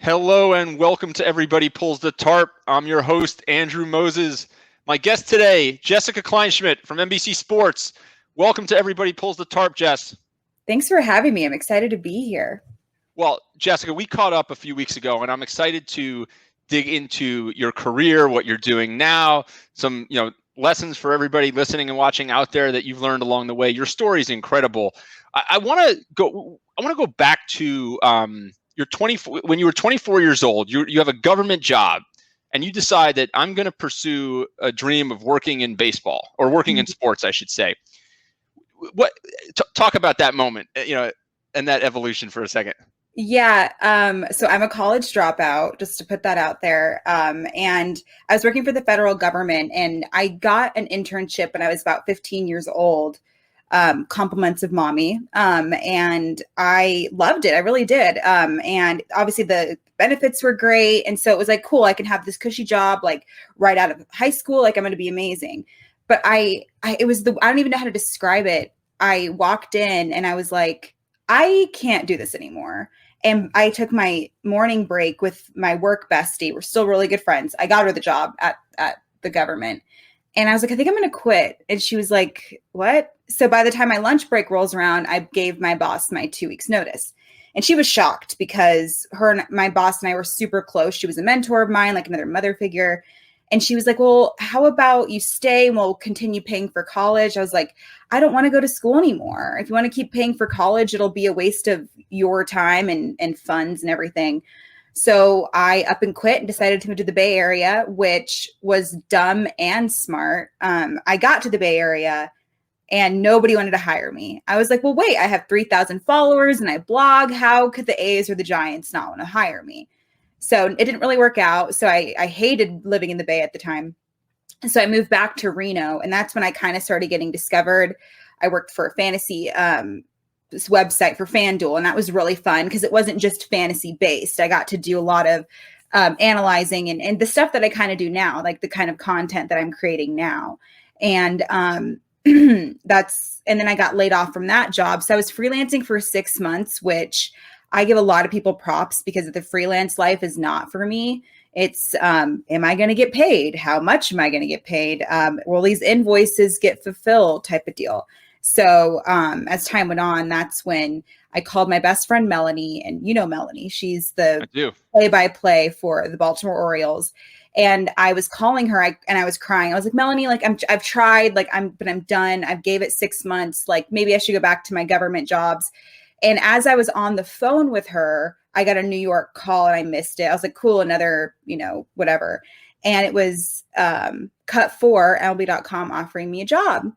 Hello and welcome to Everybody Pulls the Tarp. I'm your host, Andrew Moses. My guest today, Jessica Kleinschmidt from NBC Sports. Welcome to Everybody Pulls the Tarp, Jess. Thanks for having me. I'm excited to be here. Well, Jessica, we caught up a few weeks ago, and I'm excited to dig into your career, what you're doing now, some lessons for everybody listening and watching out there that you've learned along the way. Your story is incredible. I want to go back to you're 24. When you were 24 years old, you have a government job, and you decide that I'm going to pursue a dream of working in baseball or working in sports, I should say. Talk about that moment, and that evolution for a second. Yeah. So I'm a college dropout, just to put that out there. And I was working for the federal government, and I got an internship when I was about 15 years old. Compliments of mommy. And I loved it. I really did. And obviously the benefits were great. And so it was like, cool, I can have this cushy job, like right out of high school. Like I'm going to be amazing. But I don't even know how to describe it. I walked in and I was like, I can't do this anymore. And I took my morning break with my work bestie. We're still really good friends. I got her the job at the government. And I was like, I think I'm going to quit. And she was like, what? So by the time my lunch break rolls around, I gave my boss my 2 weeks notice. And she was shocked because my boss and I were super close. She was a mentor of mine, like another mother figure. And she was like, well, how about you stay and we'll continue paying for college? I was like, I don't want to go to school anymore. If you want to keep paying for college, it'll be a waste of your time and funds and everything. So I up and quit and decided to move to the Bay Area, which was dumb and smart. I got to the Bay Area and nobody wanted to hire me. I was like, well, wait, I have 3,000 followers and I blog. How could the A's or the Giants not want to hire me? So it didn't really work out. So I hated living in the Bay at the time. So I moved back to Reno, and that's when I kind of started getting discovered. I worked for a fantasy this website for FanDuel, and that was really fun because it wasn't just fantasy based. I got to do a lot of analyzing and the stuff that I kind of do now, like the kind of content that I'm creating now. And and then I got laid off from that job. So I was freelancing for 6 months, which I give a lot of people props because the freelance life is not for me. It's, am I going to get paid? How much am I going to get paid? Will these invoices get fulfilled type of deal? So as time went on, that's when I called my best friend, Melanie, and you know Melanie, she's the play-by-play for the Baltimore Orioles. And I was calling her and I was crying. I was like, Melanie, like I've tried, but I'm done. I've gave it 6 months. Like maybe I should go back to my government jobs. And as I was on the phone with her, I got a New York call and I missed it. I was like, cool, another, whatever. And it was Cut4, MLB.com, offering me a job.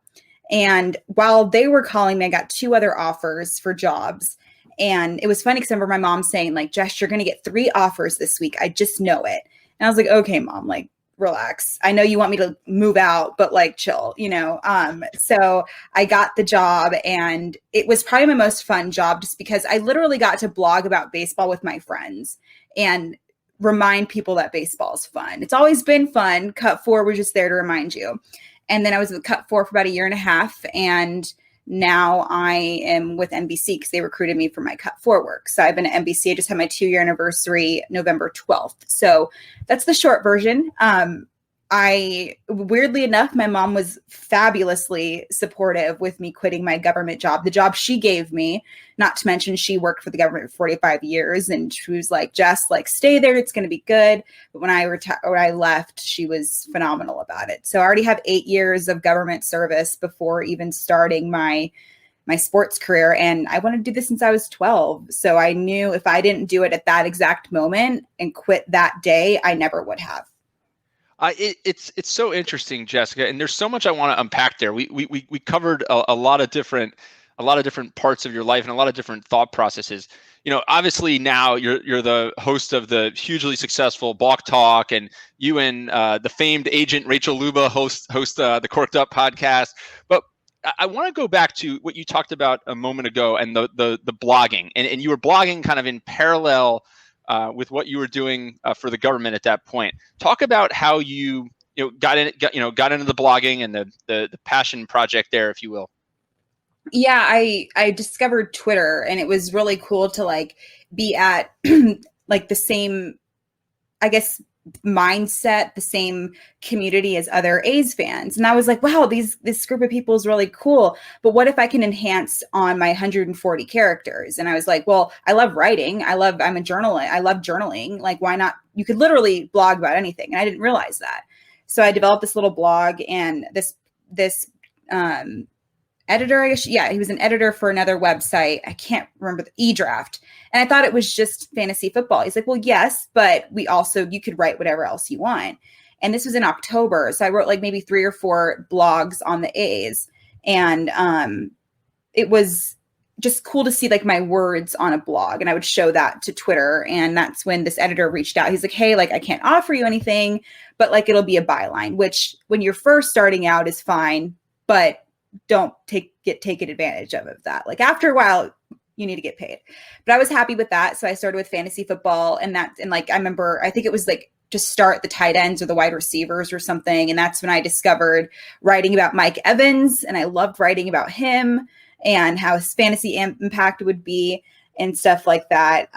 And while they were calling me, I got 2 other offers for jobs. And it was funny because I remember my mom saying, like, Jess, you're going to get 3 offers this week. I just know it. And I was like, okay, Mom, like, relax. I know you want me to move out, but like chill, So I got the job, and it was probably my most fun job just because I literally got to blog about baseball with my friends and remind people that baseball is fun. It's always been fun. Cut4, we're just there to remind you. And then I was with Cut4 for about 1.5 years, and now I am with NBC because they recruited me for my Cut4 work. So I've been at NBC. I just had my 2-year anniversary November 12th. So that's the short version. Weirdly enough, my mom was fabulously supportive with me quitting my government job, the job she gave me, not to mention she worked for the government for 45 years. And she was like, Jess, like, stay there. It's going to be good. But when I left, she was phenomenal about it. So I already have 8 years of government service before even starting my sports career. And I wanted to do this since I was 12. So I knew if I didn't do it at that exact moment and quit that day, I never would have. It's so interesting, Jessica, and there's so much I want to unpack there. We covered a lot of different parts of your life and a lot of different thought processes. Obviously now you're the host of the hugely successful Balk Talk, and you and the famed agent Rachel Luba host the Cork'd Up podcast. But I want to go back to what you talked about a moment ago and the blogging, and you were blogging kind of in parallel with what you were doing for the government at that point. Talk about how you got into the blogging and the passion project there, if you will. Yeah, I discovered Twitter, and it was really cool to like be at like the same, I guess, mindset, the same community as other A's fans. And I was like, wow, this group of people is really cool. But what if I can enhance on my 140 characters? And I was like, well, I love writing. I'm a journalist. I love journaling. Like, why not? You could literally blog about anything. And I didn't realize that. So I developed this little blog, and this editor, I guess, he was an editor for another website. I can't remember, the eDraft. And I thought it was just fantasy football. He's like, well, yes, but you could write whatever else you want. And this was in October. So I wrote like maybe 3 or 4 blogs on the A's. And it was just cool to see like my words on a blog, and I would show that to Twitter. And that's when this editor reached out. He's like, hey, like, I can't offer you anything, but like, it'll be a byline, which when you're first starting out is fine, but don't get taken advantage of that. Like, after a while, you need to get paid. But I was happy with that. So I started with fantasy football, and like, I remember, I think it was like to start the tight ends or the wide receivers or something. And that's when I discovered writing about Mike Evans, and I loved writing about him and how his fantasy impact would be and stuff like that.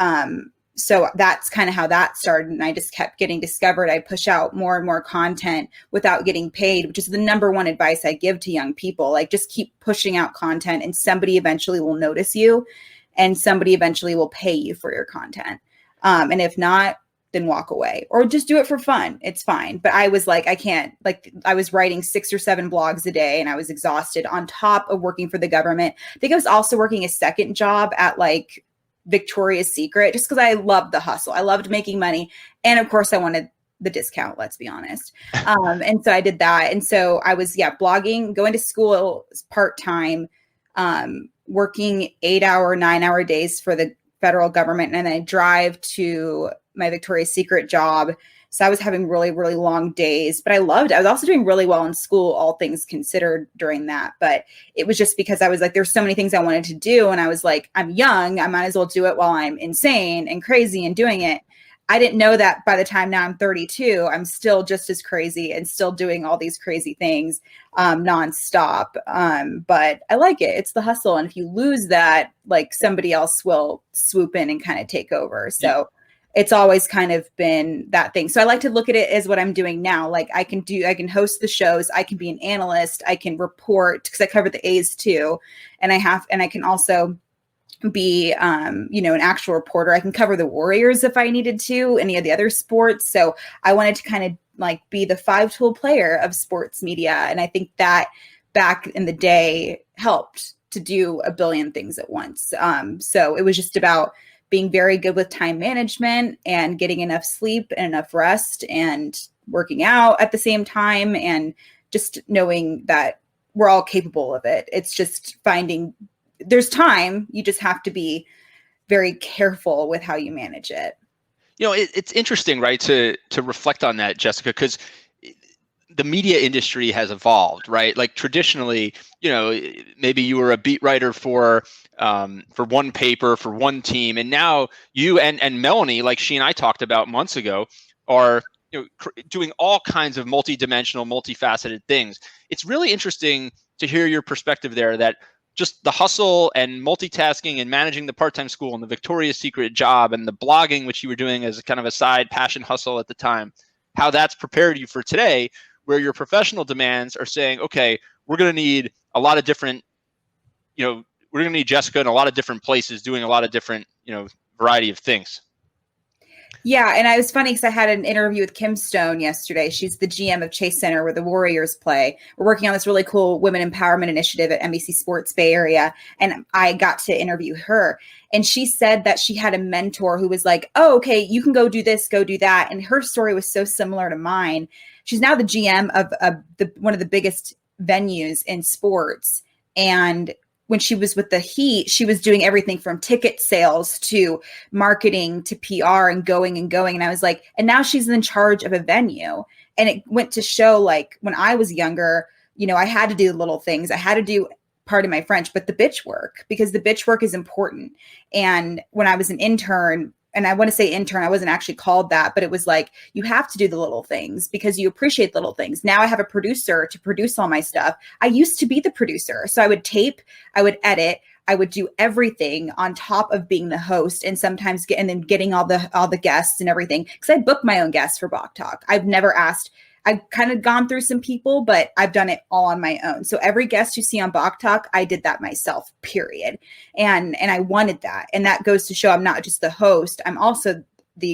So that's kind of how that started. And I just kept getting discovered. I push out more and more content without getting paid, which is the number one advice I give to young people. Like, just keep pushing out content, and somebody eventually will notice you, and somebody eventually will pay you for your content. And if not, then walk away, or just do it for fun. It's fine. But I was like, I can't, like, I was writing 6 or 7 blogs a day, and I was exhausted on top of working for the government. I think I was also working a second job at like Victoria's Secret, just because I loved the hustle. I loved making money. And of course I wanted the discount, let's be honest. And so I did that. And so I was, blogging, going to school part-time, working 8-hour, 9-hour days for the federal government. And then I drive to my Victoria's Secret job. So I was having really, really long days, but I loved it. I was also doing really well in school, all things considered, during that. But it was just because I was like, there's so many things I wanted to do. And I was like, I'm young. I might as well do it while I'm insane and crazy and doing it. I didn't know that by the time now I'm 32, I'm still just as crazy and still doing all these crazy things nonstop. But I like it. It's the hustle. And if you lose that, like, somebody else will swoop in and kind of take over. So it's always kind of been that thing. So I like to look at it as what I'm doing now. Like, I can host the shows. I can be an analyst. I can report, because I cover the A's too. And I can also be, an actual reporter. I can cover the Warriors if I needed to, any of the other sports. So I wanted to kind of like be the 5-tool player of sports media. And I think that back in the day helped to do a billion things at once. So it was just about being very good with time management and getting enough sleep and enough rest and working out at the same time, and just knowing that we're all capable of it. It's just there's time. You just have to be very careful with how you manage it. It's interesting, right, to reflect on that, Jessica, because the media industry has evolved, right? Like, traditionally, maybe you were a beat writer for one paper, for one team, and now you and Melanie, like she and I talked about months ago, are doing all kinds of multidimensional, multifaceted things. It's really interesting to hear your perspective there, that just the hustle and multitasking and managing the part-time school and the Victoria's Secret job and the blogging, which you were doing as a kind of a side passion hustle at the time, how that's prepared you for today, where your professional demands are saying, okay, we're going to need a lot of different, we're going to need Jessica in a lot of different places doing a lot of different, variety of things. Yeah. And it was funny because I had an interview with Kim Stone yesterday. She's the GM of Chase Center, where the Warriors play. We're working on this really cool women empowerment initiative at NBC Sports Bay Area. And I got to interview her. And she said that she had a mentor who was like, oh, okay, you can go do this, go do that. And her story was so similar to mine. She's now the GM of one of the biggest venues in sports. And when she was with the Heat, she was doing everything from ticket sales to marketing to PR and going. And I was like, and now she's in charge of a venue. And it went to show, like, when I was younger, I had to do little things. I had to do, pardon my French, but the bitch work, because the bitch work is important. And when I was an intern, and I want to say intern, I wasn't actually called that, but it was like, you have to do the little things because you appreciate little things. Now I have a producer to produce all my stuff. I used to be the producer. So I would tape, I would edit, I would do everything on top of being the host, and sometimes getting all the guests and everything, because I book my own guests for Balk Talk. I've never asked. I've kind of gone through some people, but I've done it all on my own. So every guest you see on Balk Talk, I did that myself, period. And I wanted that. And that goes to show I'm not just the host, I'm also the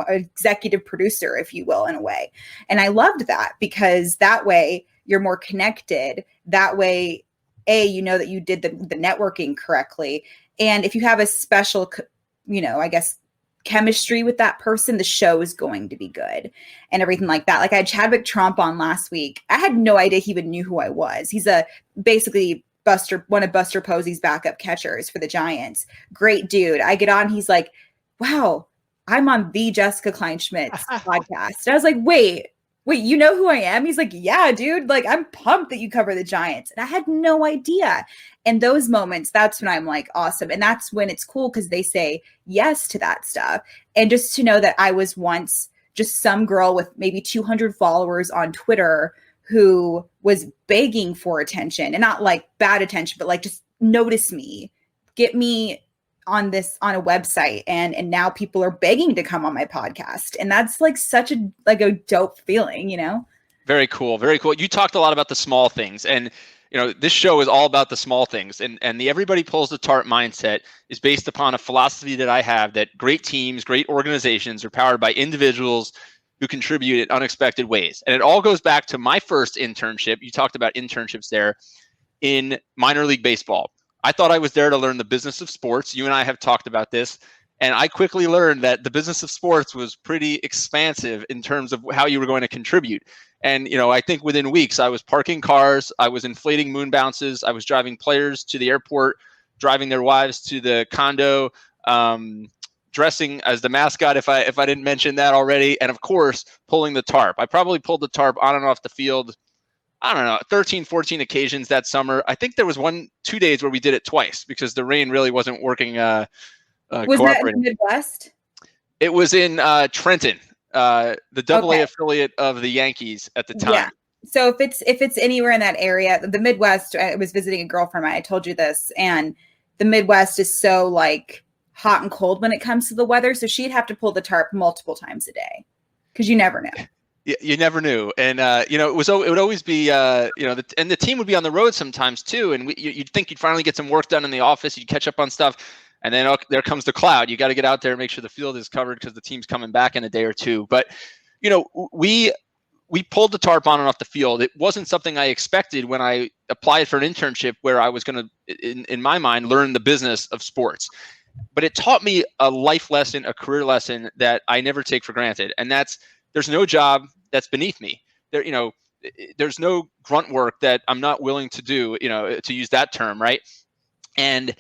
executive producer, if you will, in a way. And I loved that, because that way you're more connected. That way, you know that you did the networking correctly. And if you have a special, I guess, chemistry with that person, the show is going to be good and everything like that. Like I had Chadwick Trump on last week. I had no idea he even knew who I was. He's basically one of Buster Posey's backup catchers for the Giants. Great dude. I get on, he's like, wow, I'm on the Jessica Kleinschmidt's podcast. And I was like, wait, you know who I am? He's like, yeah, dude, like I'm pumped that you cover the Giants. And I had no idea. And those moments, that's when I'm like, awesome. And that's when it's cool, because they say yes to that stuff. And just to know that I was once just some girl with maybe 200 followers on Twitter who was begging for attention, and not like bad attention, but like just notice me, get me on a website, and now people are begging to come on my podcast. And that's like such a dope feeling, Very cool. Very cool. You talked a lot about the small things, and this show is all about the small things, and the everybody pulls the tarp mindset is based upon a philosophy that I have, that great teams, great organizations are powered by individuals who contribute in unexpected ways. And it all goes back to my first internship. You talked about internships there in minor league baseball. I thought I was there to learn the business of sports. You and I have talked about this. And I quickly learned that the business of sports was pretty expansive in terms of how you were going to contribute. And, I think within weeks, I was parking cars, I was inflating moon bounces, I was driving players to the airport, driving their wives to the condo, dressing as the mascot, if I didn't mention that already, and of course, pulling the tarp. I probably pulled the tarp on and off the field, I don't know, 13, 14 occasions that summer. I think there was 2 days where we did it twice because the rain really wasn't working. Was that in the Midwest? It was in Trenton, the AA affiliate of the Yankees at the time. Yeah. So if it's anywhere in that area, the Midwest, I was visiting a girlfriend of mine, I told you this, and the Midwest is so like hot and cold when it comes to the weather. So she'd have to pull the tarp multiple times a day, because you never know. You never knew. And, it would always be, and the team would be on the road sometimes too. And you'd think you'd finally get some work done in the office. You'd catch up on stuff. And then there comes the cloud. You got to get out there and make sure the field is covered because the team's coming back in a day or two. But, we pulled the tarp on and off the field. It wasn't something I expected when I applied for an internship where I was going to, in my mind, learn the business of sports. But it taught me a life lesson, a career lesson that I never take for granted. And that's, there's no job that's beneath me. There's no grunt work that I'm not willing to do, to use that term, right? And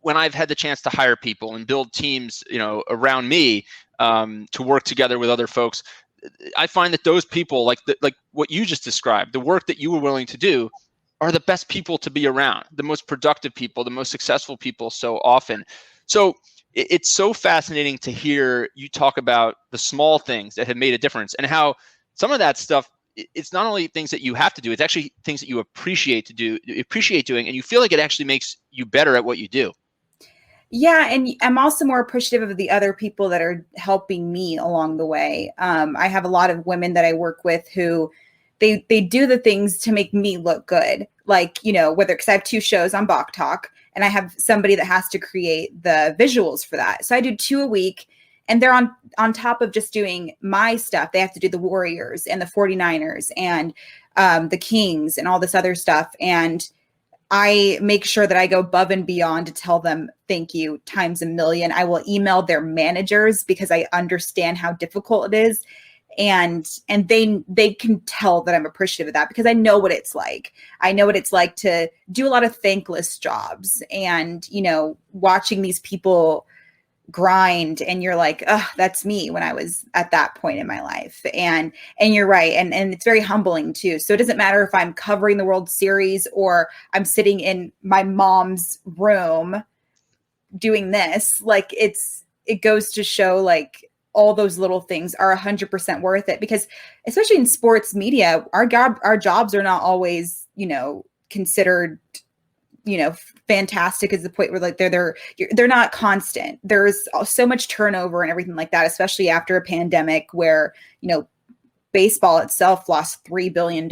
when I've had the chance to hire people and build teams, around me, to work together with other folks, I find that those people, like what you just described, the work that you were willing to do, are the best people to be around, the most productive people, the most successful people so often. So it's so fascinating to hear you talk about the small things that have made a difference, and how some of that stuff, it's not only things that you have to do, it's actually things that you appreciate doing, and you feel like it actually makes you better at what you do. Yeah. And I'm also more appreciative of the other people that are helping me along the way. I have a lot of women that I work with who they do the things to make me look good. Like, because I have 2 shows on Balk Talk, and I have somebody that has to create the visuals for that. So I do 2 a week, and they're on top of just doing my stuff. They have to do the Warriors and the 49ers and the Kings and all this other stuff. And I make sure that I go above and beyond to tell them thank you times a million. I will email their managers because I understand how difficult it is. And they can tell that I'm appreciative of that, because I know what it's like. I know what it's like to do a lot of thankless jobs, and, watching these people grind, and you're like, oh, that's me when I was at that point in my life. And you're right. And it's very humbling too. So it doesn't matter if I'm covering the World Series or I'm sitting in my mom's room doing this, like it goes to show, like, all those little things are 100% worth it, because especially in sports media, our jobs are not always, considered, fantastic is the point where like they're not constant. There's so much turnover and everything like that, especially after a pandemic where, baseball itself lost $3 billion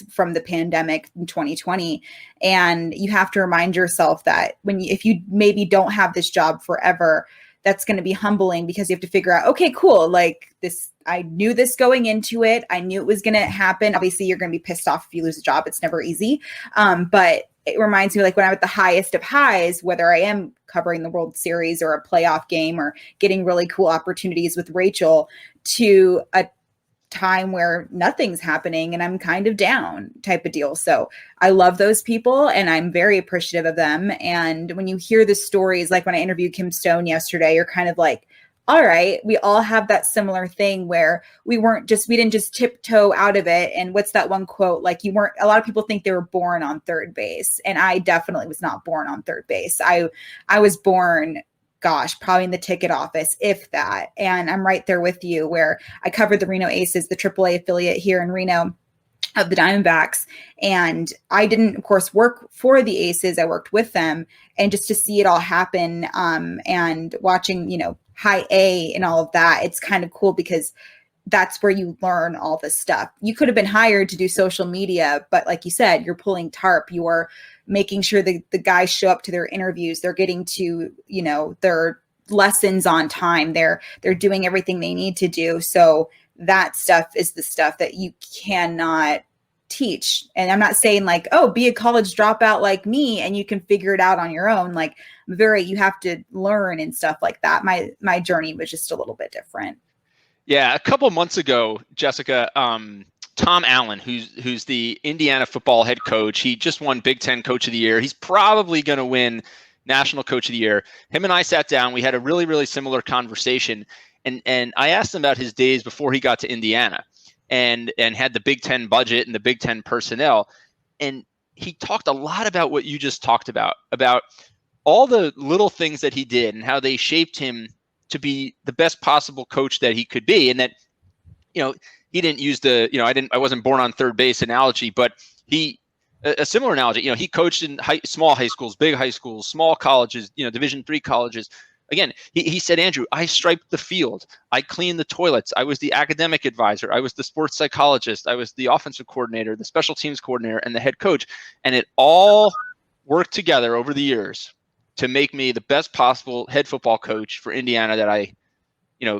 from the pandemic in 2020. And you have to remind yourself that if you maybe don't have this job forever, that's going to be humbling because you have to figure out, okay, cool. Like this, I knew this going into it. I knew it was going to happen. Obviously you're going to be pissed off if you lose a job. It's never easy. But it reminds me like when I'm at the highest of highs, whether I am covering the World Series or a playoff game or getting really cool opportunities with Rachel, to a time where nothing's happening and I'm kind of down type of deal. So I love those people and I'm very appreciative of them. And when you hear the stories, like when I interviewed Kim Stone yesterday, you're kind of like, all right, we all have that similar thing where we didn't just tiptoe out of it. And what's that one quote? Like a lot of people think they were born on third base. And I definitely was not born on third base. I was born, gosh, probably in the ticket office, if that. And I'm right there with you where I covered the Reno Aces, the AAA affiliate here in Reno of the Diamondbacks. And I didn't, of course, work for the Aces. I worked with them. And just to see it all happen and watching, high A and all of that, it's kind of cool because that's where you learn all this stuff. You could have been hired to do social media, but like you said, you're pulling tarp, you're making sure the guys show up to their interviews, they're getting to, their lessons on time, they're doing everything they need to do. So that stuff is the stuff that you cannot teach. And I'm not saying like, oh, be a college dropout like me and you can figure it out on your own. Like you have to learn and stuff like that. My journey was just a little bit different. Yeah, a couple months ago, Jessica, Tom Allen, who's the Indiana football head coach, he just won Big Ten Coach of the Year. He's probably going to win National Coach of the Year. Him and I sat down. We had a really, really similar conversation, and I asked him about his days before he got to Indiana, and had the Big Ten budget and the Big Ten personnel, and he talked a lot about what you just talked about all the little things that he did and how they shaped him to be the best possible coach that he could be. And that, he didn't use I wasn't born on third base analogy, but a similar analogy, he coached in small high schools, big high schools, small colleges, Division III colleges. Again, he said, Andrew, I striped the field. I cleaned the toilets. I was the academic advisor. I was the sports psychologist. I was the offensive coordinator, the special teams coordinator, and the head coach. And it all worked together over the years to make me the best possible head football coach for Indiana that I,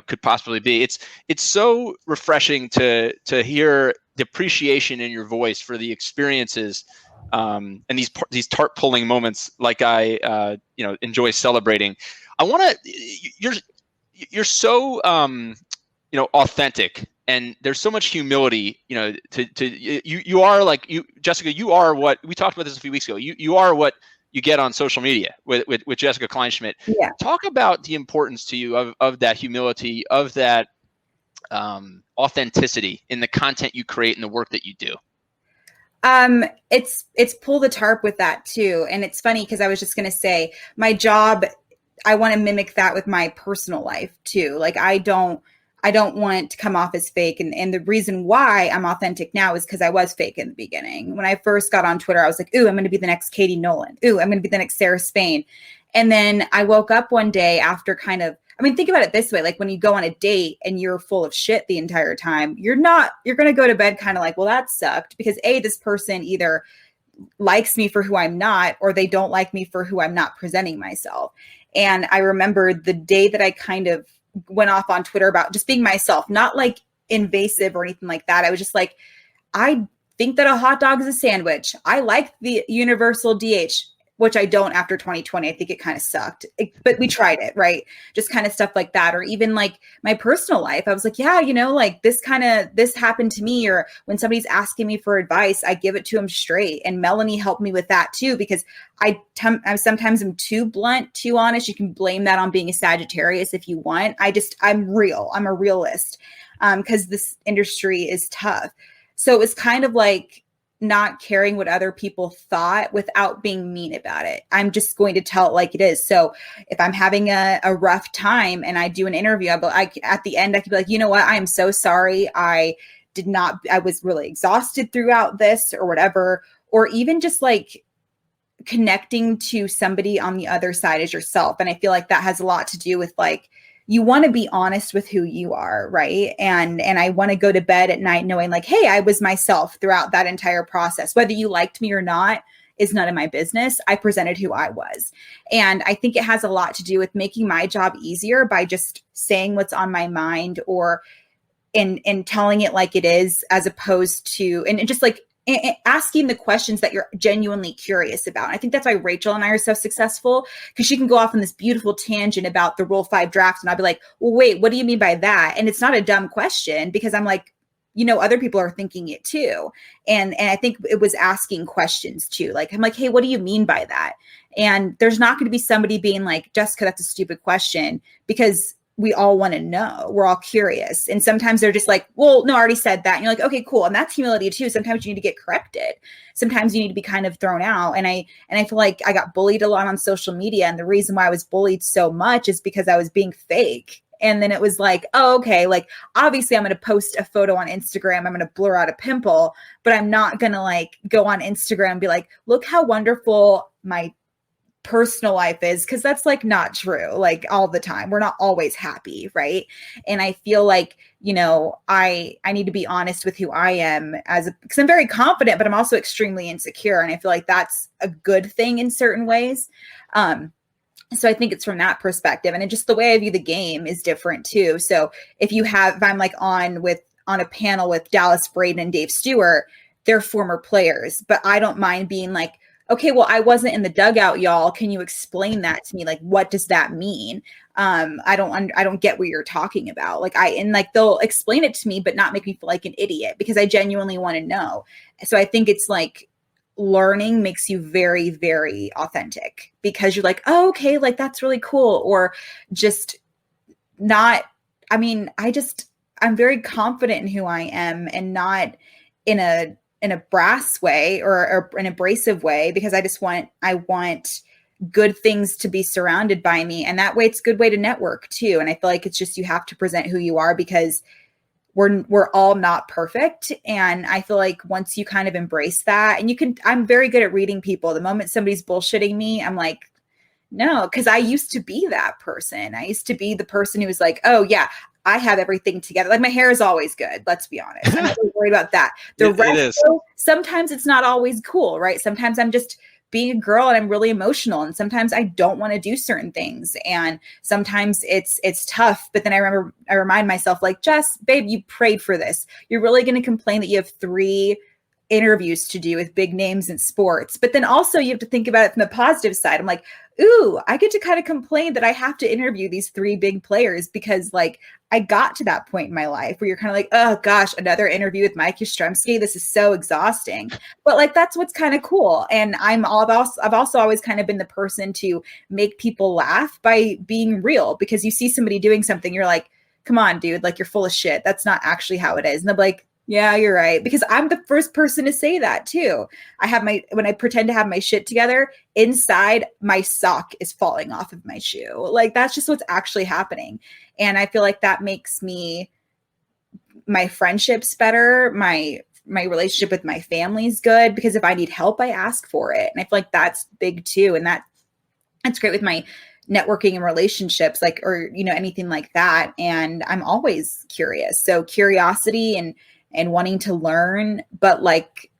could possibly be. It's so refreshing to hear the appreciation in your voice for the experiences and these tarp pulling moments like I enjoy celebrating. I want to. You're so authentic, and there's so much humility. You are like you, Jessica. You are what we talked about this a few weeks ago. You are what you get on social media with Jessica Kleinschmidt. Yeah. Talk about the importance to you of that humility, of that authenticity in the content you create and the work that you do. It's pull the tarp with that too. And it's funny because I was just going to say my job, I want to mimic that with my personal life too. Like I don't want to come off as fake. And the reason why I'm authentic now is because I was fake in the beginning. When I first got on Twitter, I was like, ooh, I'm going to be the next Katie Nolan. Ooh, I'm going to be the next Sarah Spain. And then I woke up one day after think about it this way. Like when you go on a date and you're full of shit the entire time, you're going to go to bed kind of like, well, that sucked because this person either likes me for who I'm not, or they don't like me for who I'm not presenting myself. And I remember the day that I kind of went off on Twitter about just being myself, not like invasive or anything like that. I was just like, I think that a hot dog is a sandwich. I like the universal DH, which I don't after 2020. I think it kind of sucked, but we tried it, right? Just kind of stuff like that. Or even like my personal life. I was like, yeah, like this happened to me. Or when somebody's asking me for advice, I give it to them straight. And Melanie helped me with that too, because I sometimes am too blunt, too honest. You can blame that on being a Sagittarius if you want. I'm real. I'm a realist because this industry is tough. So it was kind of like not caring what other people thought without being mean about it. I'm just going to tell it like it is. So if I'm having a rough time and I do an interview, at the end, I could be like, you know what? I am so sorry. I was really exhausted throughout this or whatever. Or even just like connecting to somebody on the other side as yourself. And I feel like that has a lot to do with like, you want to be honest with who you are, right? And I want to go to bed at night knowing like, hey, I was myself throughout that entire process. Whether you liked me or not is none of my business. I presented who I was. And I think it has a lot to do with making my job easier by just saying what's on my mind, or in telling it like it is, as opposed to, and just like asking the questions that you're genuinely curious about. And I think that's why Rachel and I are so successful, because she can go off on this beautiful tangent about the Rule 5 draft. And I'll be like, well, wait, what do you mean by that? And it's not a dumb question, because I'm like, other people are thinking it too. And I think it was asking questions too. Like, I'm like, hey, what do you mean by that? And there's not going to be somebody being like, Jessica, that's a stupid question, because we all want to know. We're all curious. And sometimes they're just like, well, no, I already said that. And you're like, okay, cool. And that's humility too. Sometimes you need to get corrected. Sometimes you need to be kind of thrown out. And I feel like I got bullied a lot on social media. And the reason why I was bullied so much is because I was being fake. And then it was like, oh, okay, like obviously I'm going to post a photo on Instagram. I'm going to blur out a pimple, but I'm not going to like go on Instagram and be like, look how wonderful my personal life is, because that's like not true. Like all the time, we're not always happy, right? And I feel like, I need to be honest with who I am, because I'm very confident, but I'm also extremely insecure. And I feel like that's a good thing in certain ways. So I think it's from that perspective. And just the way I view the game is different too. So if I'm like on a panel with Dallas Braden and Dave Stewart, they're former players, but I don't mind being like, okay, well, I wasn't in the dugout, y'all. Can you explain that to me? Like, what does that mean? I don't get what you're talking about. Like they'll explain it to me, but not make me feel like an idiot, because I genuinely want to know. So I think it's like, learning makes you very, very authentic, because you're like, oh, okay, like that's really cool. Or just not, I'm very confident in who I am, and not in a brass way or an abrasive way, because I want good things to be surrounded by me. And that way it's a good way to network too. And I feel like it's just, you have to present who you are, because we're all not perfect. And I feel like once you kind of embrace that, and I'm very good at reading people. The moment somebody's bullshitting me, I'm like, no, because I used to be that person. I used to be the person who was like, oh yeah, I have everything together. Like my hair is always good. Let's be honest. I'm not really worried about that. The rest, it is. Sometimes it's not always cool, right? Sometimes I'm just being a girl and I'm really emotional, and sometimes I don't want to do certain things, and sometimes it's tough. But then I remind myself, like, Jess, babe, you prayed for this. You're really going to complain that you have 3 interviews to do with big names in sports, but then also you have to think about it from the positive side. I'm like, ooh, I get to kind of complain that I have to interview these 3 big players, because like I got to that point in my life where you're kind of like, oh gosh, another interview with Mike Yastrzemski. This is so exhausting. But like, that's what's kind of cool. And I've also always kind of been the person to make people laugh by being real, because you see somebody doing something, you're like, come on, dude, like you're full of shit. That's not actually how it is. And they're like, yeah, you're right. Because I'm the first person to say that too. When I pretend to have my shit together, inside my sock is falling off of my shoe. Like that's just what's actually happening. And I feel like that makes my friendships better. My relationship with my family is good, because if I need help, I ask for it. And I feel like that's big too. And that's great with my networking and relationships, like, or, anything like that. And I'm always curious. So curiosity and wanting to learn, but like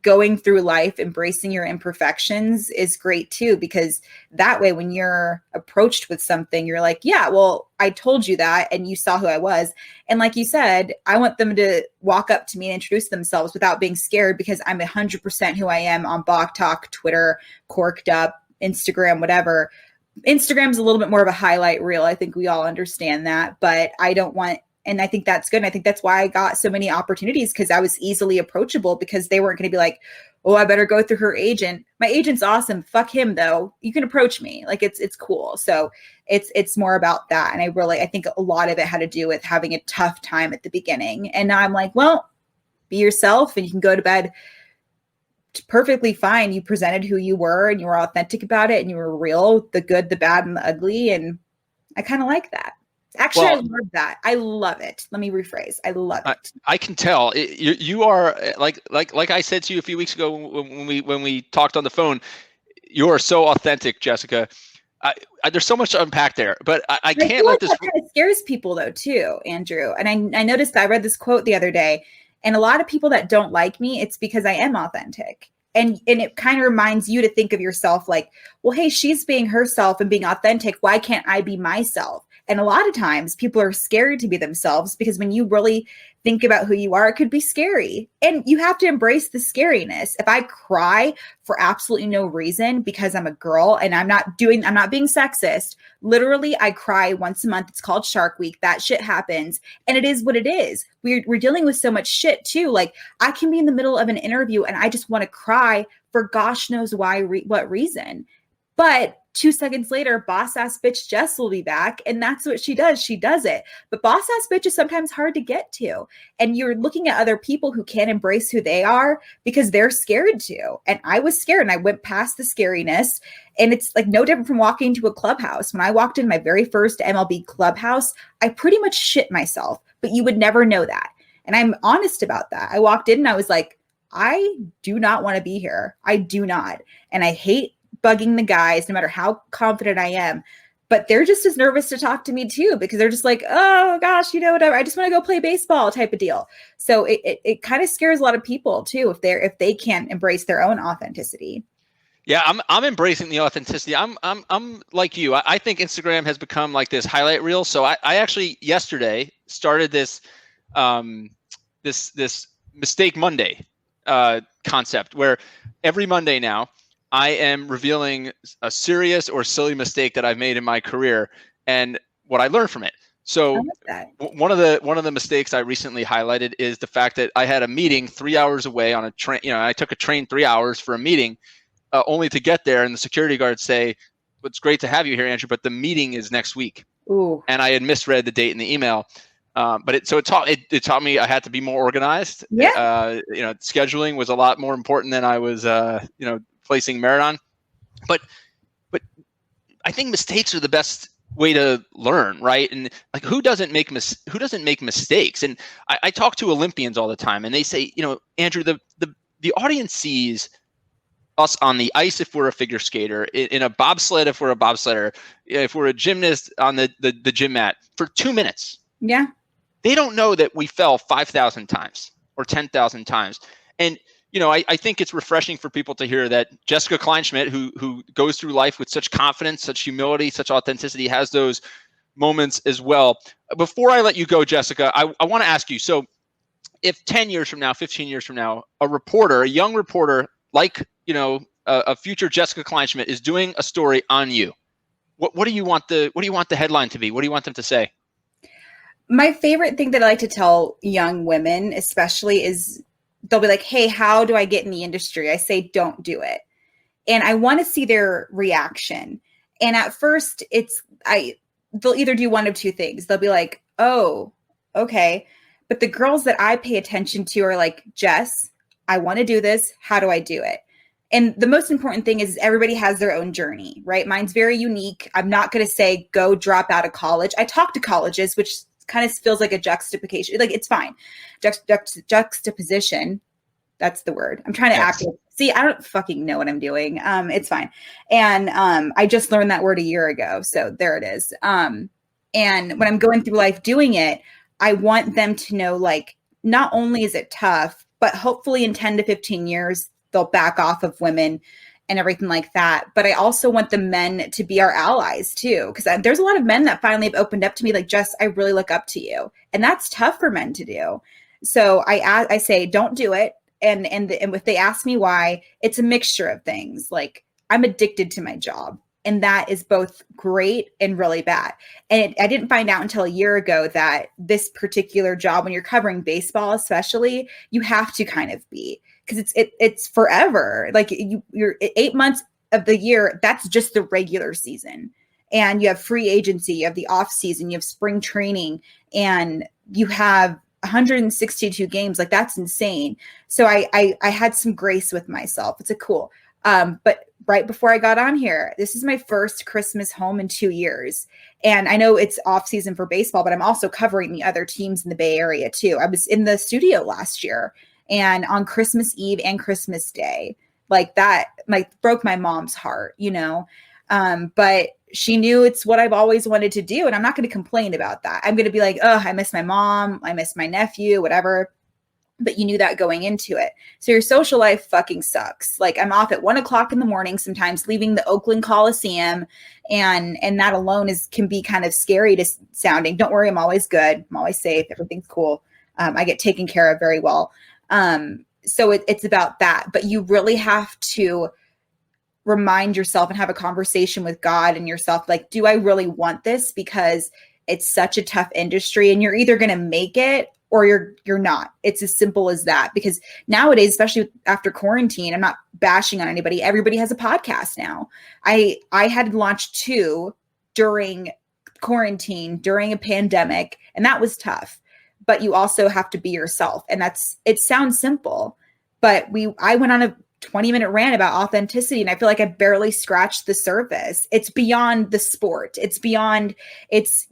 going through life, embracing your imperfections is great too, because that way when you're approached with something, you're like, yeah, well, I told you that and you saw who I was. And like you said, I want them to walk up to me and introduce themselves without being scared, because I'm 100% who I am on Balk Talk, Twitter, Cork'd Up, Instagram, whatever. Instagram's a little bit more of a highlight reel. I think we all understand that, but and I think that's good. And I think that's why I got so many opportunities, because I was easily approachable, because they weren't going to be like, oh, I better go through her agent. My agent's awesome. Fuck him though. You can approach me. Like it's cool. So it's more about that. And I think a lot of it had to do with having a tough time at the beginning. And now I'm like, well, be yourself and you can go to bed perfectly fine. You presented who you were and you were authentic about it, and you were real, the good, the bad, and the ugly. And I kind of like that. Actually, I love that. I love it. Let me rephrase. I love it. I can tell you are like I said to you a few weeks ago when we talked on the phone. You are so authentic, Jessica. There's so much to unpack there, but I can't let this. That kind of scares people though too, Andrew. And I noticed that I read this quote the other day, and a lot of people that don't like me, it's because I am authentic. And it kind of reminds you to think of yourself like, well, hey, she's being herself and being authentic. Why can't I be myself? And a lot of times people are scared to be themselves, because when you really think about who you are, it could be scary. And you have to embrace the scariness. If I cry for absolutely no reason because I'm a girl, and I'm not being sexist, literally I cry once a month. It's called Shark Week. That shit happens. And it is what it is. We're dealing with so much shit too. Like, I can be in the middle of an interview and I just want to cry for gosh knows why, what reason. But 2 seconds later, boss ass bitch Jess will be back. And that's what she does. She does it. But boss ass bitch is sometimes hard to get to. And you're looking at other people who can't embrace who they are because they're scared to. And I was scared, and I went past the scariness. And it's like no different from walking into a clubhouse. When I walked in my very first MLB clubhouse, I pretty much shit myself, but you would never know that. And I'm honest about that. I walked in and I was like, I do not want to be here. I do not. And I hate bugging the guys, no matter how confident I am, but they're just as nervous to talk to me too, because they're just like, oh gosh, whatever. I just want to go play baseball type of deal. So it kind of scares a lot of people too, if they can't embrace their own authenticity. Yeah, I'm embracing the authenticity. I'm like you. I think Instagram has become like this highlight reel. So I actually yesterday started this this Mistake Monday concept, where every Monday now I am revealing a serious or silly mistake that I've made in my career and what I learned from it. So one of the mistakes I recently highlighted is the fact that I had a meeting 3 hours away on a train. I took a train 3 hours for a meeting, only to get there and the security guards say, well, "It's great to have you here, Andrew, but the meeting is next week." Ooh. And I had misread the date in the email. But it taught me I had to be more organized. Yeah. Scheduling was a lot more important than I was placing merit on. But I think mistakes are the best way to learn, right? And like, who doesn't make mistakes? And I talk to Olympians all the time, and they say, Andrew, the audience sees us on the ice if we're a figure skater, in a bobsled if we're a bobsledder, if we're a gymnast on the gym mat for 2 minutes. Yeah. They don't know that we fell 5,000 times or 10,000 times. And I think it's refreshing for people to hear that Jessica Kleinschmidt, who goes through life with such confidence, such humility, such authenticity, has those moments as well. Before I let you go, Jessica, I want to ask you, so if 10 years from now, 15 years from now, a young reporter like, a future Jessica Kleinschmidt is doing a story on you, what do you want the headline to be? What do you want them to say? My favorite thing that I like to tell young women, especially, is they'll be like, hey, how do I get in the industry? I say, don't do it. And I want to see their reaction. And at first they'll either do one of two things. They'll be like, oh, okay. But the girls that I pay attention to are like, Jess, I want to do this. How do I do it? And the most important thing is everybody has their own journey, right? Mine's very unique. I'm not going to say, go drop out of college. I talk to colleges, which kind of feels like a juxtaposition. Like, it's fine. Juxtaposition. That's the word. I'm trying to act. See, I don't fucking know what I'm doing. It's fine. And I just learned that word a year ago. So there it is. And when I'm going through life doing it, I want them to know, like, not only is it tough, but hopefully in 10 to 15 years, they'll back off of women and everything like that. But I also want the men to be our allies too, because there's a lot of men that finally have opened up to me like, Jess, I really look up to you. And that's tough for men to do. So I say, don't do it. And if they ask me why, it's a mixture of things. Like, I'm addicted to my job, and that is both great and really bad. And I didn't find out until a year ago that this particular job, when you're covering baseball, especially, you have to kind of be, because it's forever. Like, you're 8 months of the year. That's just the regular season. And you have free agency, you have the off season, you have spring training, and you have 162 games. Like, that's insane. So I had some grace with myself. It's a cool. But right before I got on here, this is my first Christmas home in 2 years. And I know it's off season for baseball, but I'm also covering the other teams in the Bay Area too. I was in the studio last year, and on Christmas Eve and Christmas Day. Like that, like broke my mom's heart, but she knew it's what I've always wanted to do. And I'm not going to complain about that. I'm going to be like, oh, I miss my mom. I miss my nephew, whatever. But you knew that going into it. So your social life fucking sucks. Like I'm off at 1:00 in the morning, sometimes leaving the Oakland Coliseum. And that alone can be kind of scary to sounding. Don't worry. I'm always good. I'm always safe. Everything's cool. I get taken care of very well. So it's about that, but you really have to remind yourself and have a conversation with God and yourself. Like, do I really want this? Because it's such a tough industry and you're either going to make it or you're not. It's as simple as that. Because nowadays, especially after quarantine, I'm not bashing on anybody. Everybody has a podcast now. I had launched 2 during quarantine, during a pandemic, and that was tough. But you also have to be yourself. And it sounds simple, but I went on a 20-minute rant about authenticity. And I feel like I barely scratched the surface. It's beyond the sport. It's beyond, it's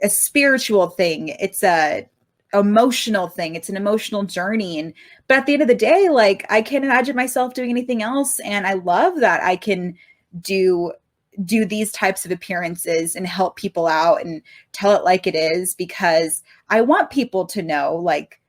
a spiritual thing. It's a emotional thing. It's an emotional journey. But at the end of the day, like I can't imagine myself doing anything else. And I love that I can do these types of appearances and help people out and tell it like it is, because I want people to know, like,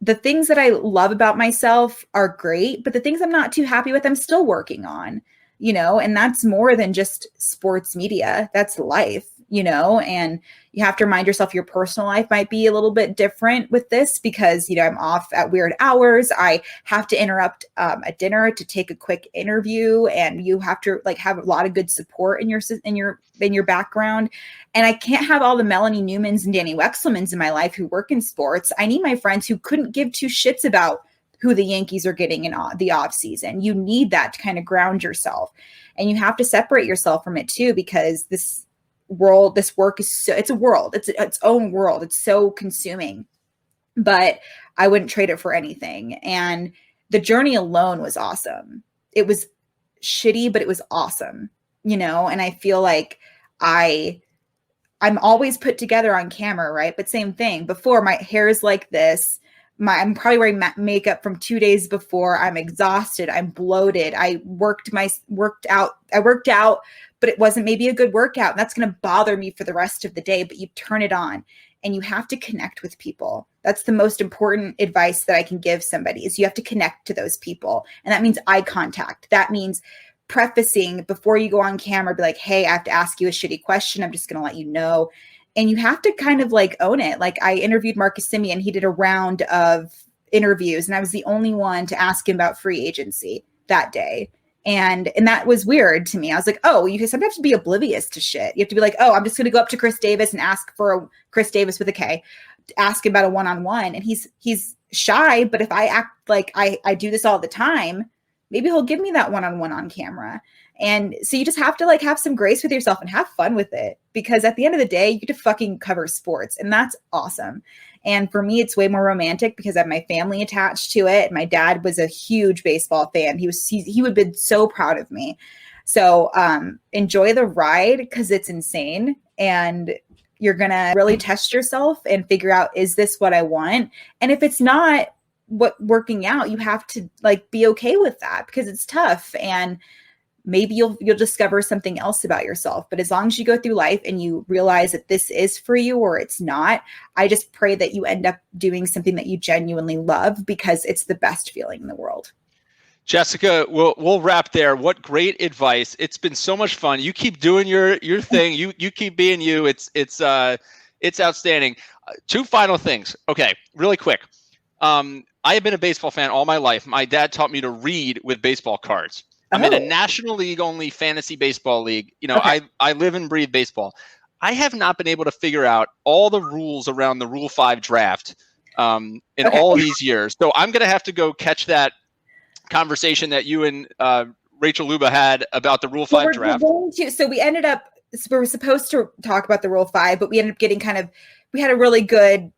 the things that I love about myself are great, but the things I'm not too happy with, I'm still working on, and that's more than just sports media. That's life, and you have to remind yourself your personal life might be a little bit different with this because, I'm off at weird hours. I have to interrupt a dinner to take a quick interview, and you have to have a lot of good support in your background. And I can't have all the Melanie Newmans and Danny Wexelmans in my life who work in sports. I need my friends who couldn't give 2 shits about who the Yankees are getting in the off season. You need that to kind of ground yourself, and you have to separate yourself from it too, because this work is it's a world. It's its own world. It's so consuming, but I wouldn't trade it for anything. And the journey alone was awesome. It was shitty, but it was awesome, and I feel like I'm always put together on camera, right? But same thing. Before, my hair is like this. I'm probably wearing makeup from 2 days before. I'm exhausted. I'm bloated. I worked out, but it wasn't maybe a good workout. And that's going to bother me for the rest of the day. But you turn it on and you have to connect with people. That's the most important advice that I can give somebody, is you have to connect to those people. And that means eye contact. That means prefacing before you go on camera, be like, hey, I have to ask you a shitty question. I'm just going to let you know. And you have to kind of own it. Like I interviewed Marcus Simeon. He did a round of interviews and I was the only one to ask him about free agency that day. And that was weird to me. I was like, oh, you sometimes have to be oblivious to shit. You have to be like, oh, I'm just going to go up to Chris Davis and ask for Chris Davis with a K, ask him about a one-on-one. And he's shy, but if I act like I do this all the time, maybe he'll give me that one-on-one on camera. And so you just have to have some grace with yourself and have fun with it, because at the end of the day, you get to fucking cover sports, and that's awesome. And for me, it's way more romantic because I have my family attached to it. My dad was a huge baseball fan. He would have been so proud of me. So enjoy the ride, because it's insane. And you're going to really test yourself and figure out, is this what I want? And if it's not working out, you have to be okay with that, because it's tough. And maybe you'll discover something else about yourself. But as long as you go through life and you realize that this is for you or it's not, I just pray that you end up doing something that you genuinely love, because it's the best feeling in the world. Jessica, we'll wrap there. What great advice. It's been so much fun. You keep doing your thing. You keep being you. It's outstanding. 2 final things. Okay, really quick. I have been a baseball fan all my life. My dad taught me to read with baseball cards. I'm in a National League only fantasy baseball league. Okay. I live and breathe baseball. I have not been able to figure out all the rules around the Rule 5 draft in all these years. So I'm going to have to go catch that conversation that you and Rachel Luba had about the Rule 5 draft. So we ended up, we were supposed to talk about the Rule 5, but we ended up getting we had a really good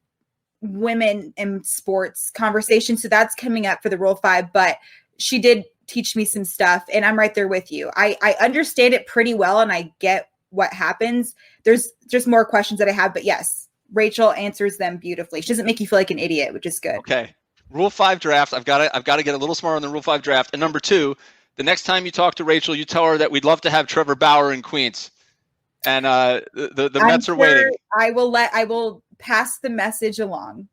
women in sports conversation. So that's coming up for the Rule 5, but she did teach me some stuff, and I'm right there with you. I understand it pretty well, and I get what happens. There's just more questions that I have, but yes, Rachel answers them beautifully. She doesn't make you feel like an idiot, which is good. Okay. Rule 5 draft. I've got to get a little smarter on the Rule 5 draft. And number 2, the next time you talk to Rachel, you tell her that we'd love to have Trevor Bauer in Queens. And the Mets are waiting. I will pass the message along.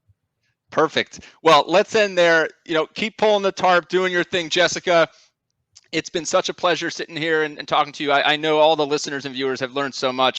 Perfect. Well, let's end there. Keep pulling the tarp, doing your thing, Jessica. It's been such a pleasure sitting here and talking to you. I know all the listeners and viewers have learned so much.